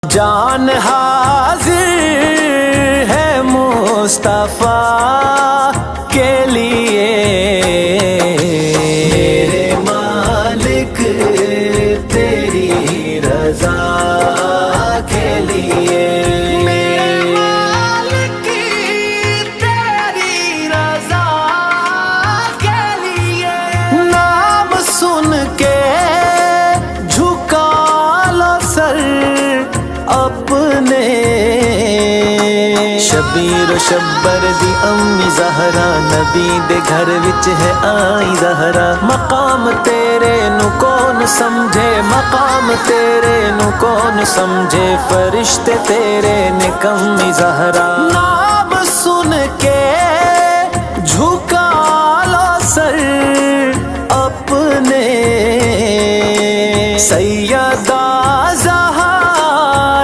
جان حاضر ہے مصطفیٰ کے لیے، میرے مالک تیری رضا کے لیے، میرے مالک تیری رضا کے لیے، نام سن کے جھکا لو سر اپنے، شبیر و شبر دی امی زہرا، نبی دے گھر وچ ہے آئی زہرا، مقام تیرے نو کون سمجھے، مقام تیرے نو کون سمجھے، فرشتے تیرے نے کمی زہرا، نام سن کے جھکا لو سر اپنے، سید